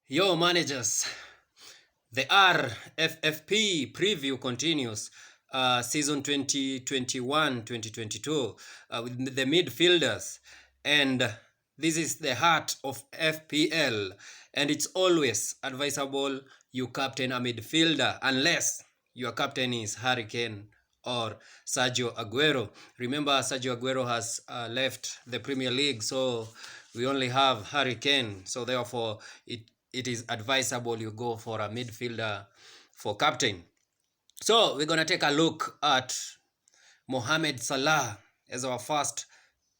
Yo, managers, the Rffp Preview continues, season 2021-2022, with the midfielders, and this is the heart of FPL, and it's always advisable you captain a midfielder unless your captain is Harry Kane or Sergio Aguero. Remember, Sergio Aguero has left the Premier League, so we only have Harry Kane, so therefore it is advisable you go for a midfielder for captain. So we're going to take a look at Mohamed Salah as our first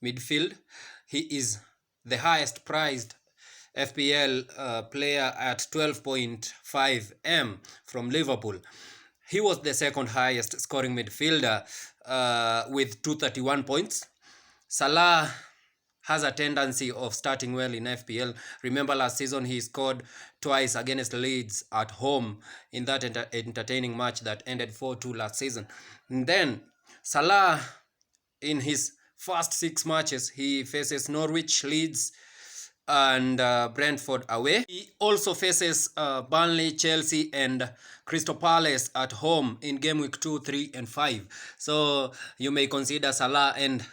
midfield. He is the highest priced FPL player at 12.5 M from Liverpool. He was the second highest scoring midfielder with 231 points. Salah has a tendency of starting well in FPL. Remember last season he scored twice against Leeds at home in that entertaining match that ended 4-2 last season. And then Salah, in his first 6 matches, he faces Norwich, Leeds, and Brentford away. He also faces Burnley, Chelsea, and Crystal Palace at home in game week 2, 3, and 5. So you may consider Salah, and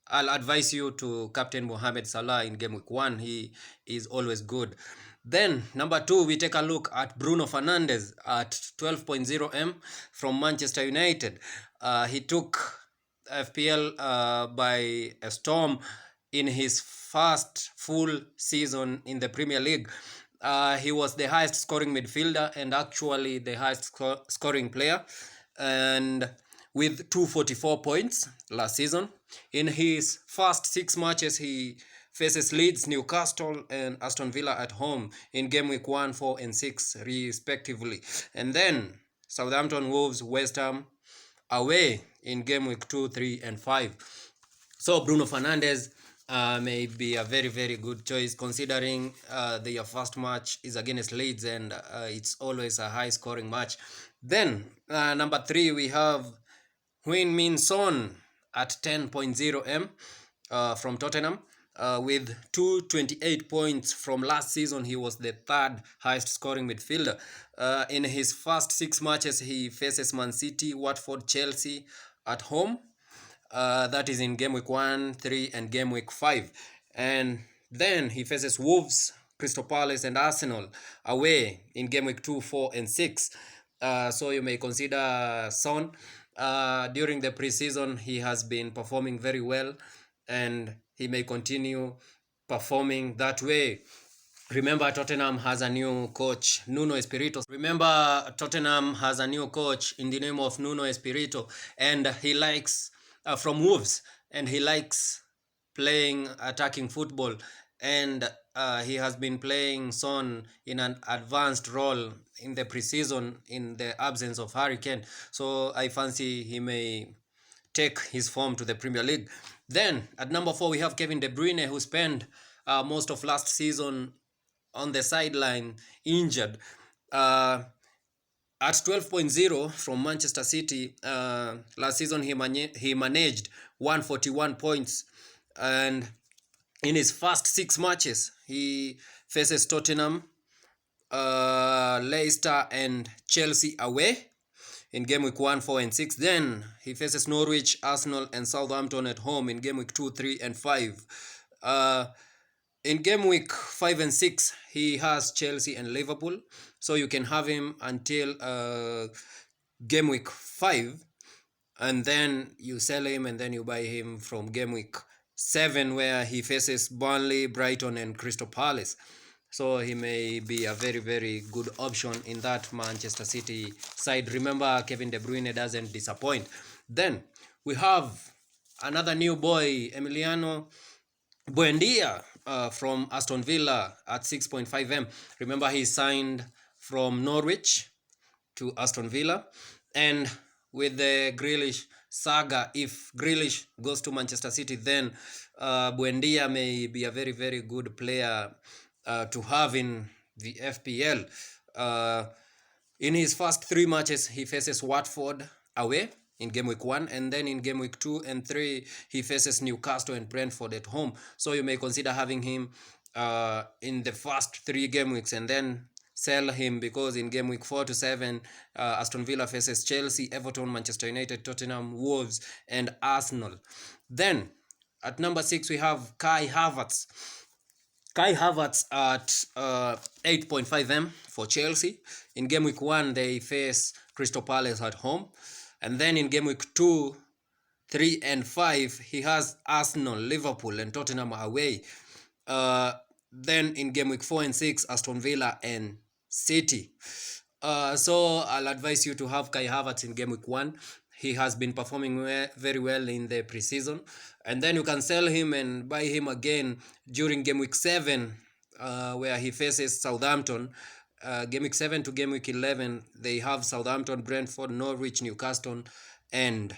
I'll advise you to captain Mohamed Salah in game week 1. He is always good. Then number 2, we take a look at Bruno Fernandes at 12.0 M from Manchester United. He took FPL by a storm in his first full season in the Premier League. He was the highest scoring midfielder and actually the highest scoring player, and with 244 points last season. In his first 6 matches, he faces Leeds, Newcastle, and Aston Villa at home in game week 1, 4, and 6 respectively. And then Southampton, Wolves, West Ham away in game week 2, 3, and 5. So Bruno Fernandes may be a very, very good choice, considering their first match is against Leeds, and it's always a high scoring match. Then number 3, we have Heung-min Son at 10.0 M from Tottenham. With 228 points from last season, he was the third highest scoring midfielder. In his first 6 matches, he faces Man City, Watford, Chelsea at home. That is in game week 1, 3, and game week 5. And then he faces Wolves, Crystal Palace, and Arsenal away in game week 2, 4, and 6. So you may consider Son. During the preseason, he has been performing very well, and he may continue performing that way. Remember, Tottenham has a new coach, Nuno Espirito. Remember, Tottenham has a new coach in the name of Nuno Espirito, and he likes from Wolves, and he likes playing attacking football, and he has been playing Son in an advanced role in the preseason in the absence of Harry Kane. So I fancy he may take his form to the Premier League. Then at number 4, we have Kevin De Bruyne, who spent most of last season on the sideline injured. At 12.0 from Manchester City, last season he managed 141 points, and in his first 6 matches he faces Tottenham, Leicester, and Chelsea away in game week 1, 4, and 6. Then he faces Norwich, Arsenal, and Southampton at home in game week 2, 3, and 5. In game week 5 and 6, he has Chelsea and Liverpool, so you can have him until game week 5, and then you sell him, and then you buy him from game week 7, where he faces Burnley, Brighton, and Crystal Palace. So he may be a very, very good option in that Manchester City side. Remember, Kevin De Bruyne doesn't disappoint. Then we have another new boy, Emiliano Buendia, from Aston Villa at 6.5 M. Remember, he signed from Norwich to Aston Villa, and with the Grealish saga, if Grealish goes to Manchester City, then Buendia may be a very, very good player to have in the FPL. In his first 3 matches, he faces Watford away in game week 1, and then in game week 2 and 3 he faces Newcastle and Brentford at home. So you may consider having him in the first 3 game weeks, and then sell him because in game week 4 to 7, Aston Villa faces Chelsea, Everton, Manchester United, Tottenham, Wolves, and Arsenal. Then at number 6 we have Kai Havertz. Kai Havertz at 8.5M for Chelsea. In game week 1, they face Crystal Palace at home. And then in game week 2, 3, and 5, he has Arsenal, Liverpool, and Tottenham away. Then in game week 4 and 6, Aston Villa and City. So I'll advise you to have Kai Havertz in game week 1. He has been performing very well in the preseason, and then you can sell him and buy him again during game week 7, where he faces Southampton. Game week 7 to game week 11, they have Southampton, Brentford, Norwich, Newcastle, and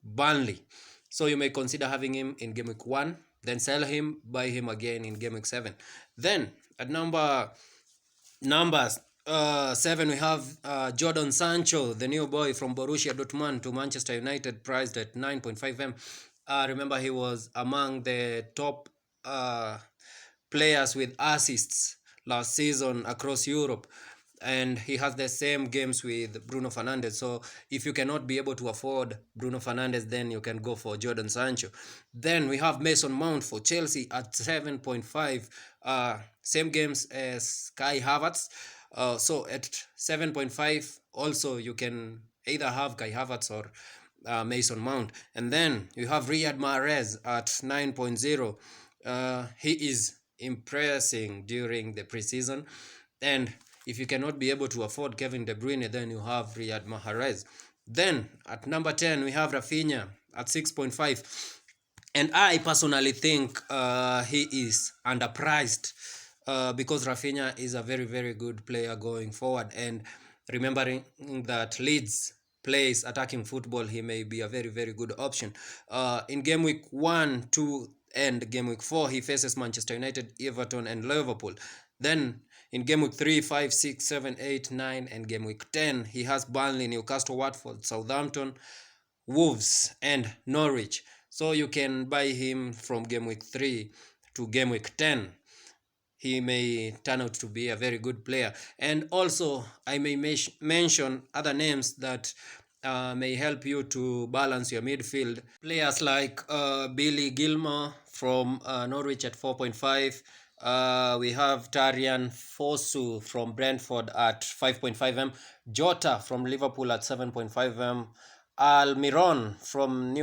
Burnley. So you may consider having him in game week 1, then sell him, buy him again in game week 7. Then at numbers 7, we have Jadon Sancho, the new boy from Borussia Dortmund to Manchester United, priced at 9.5M. Remember, he was among the top players with assists last season across Europe, and he has the same games with Bruno Fernandes. So if you cannot be able to afford Bruno Fernandes, then you can go for Jadon Sancho. Then we have Mason Mount for Chelsea at 7.5, same games as Kai Havertz. So at 7.5, also you can either have Kai Havertz or Mason Mount. And then you have Riyad Mahrez at 9.0. He is impressing during the preseason, and if you cannot be able to afford Kevin De Bruyne, then you have Riyad Mahrez. Then at number 10, we have Rafinha at 6.5. And I personally think he is underpriced because Rafinha is a very, very good player going forward. And remembering that Leeds plays attacking football, he may be a very, very good option. In game week 1, 2, and game week 4, he faces Manchester United, Everton, and Liverpool. Then in game week 3, 5, 6, 7, 8, 9, and game week 10, he has Burnley, Newcastle, Watford, Southampton, Wolves, and Norwich. So you can buy him from game week 3 to game week 10. He may turn out to be a very good player. And also, I may mention other names that may help you to balance your midfield. Players like Billy Gilmour from Norwich at 4.5. We have Tarian Fosu from Brentford at 5.5M. Jota from Liverpool at 7.5M. Almiron from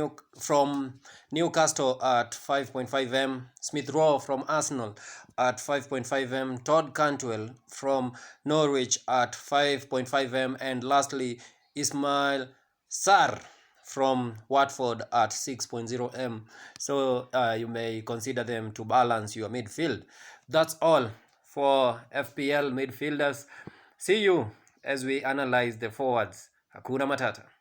Newcastle at 5.5M. Smith Rowe from Arsenal at 5.5M. Todd Cantwell from Norwich at 5.5M. And lastly, Ismail Sarr from Watford at 6.0M. So you may consider them to balance your midfield. That's all for FPL midfielders. See you as we analyze the forwards. Hakuna Matata.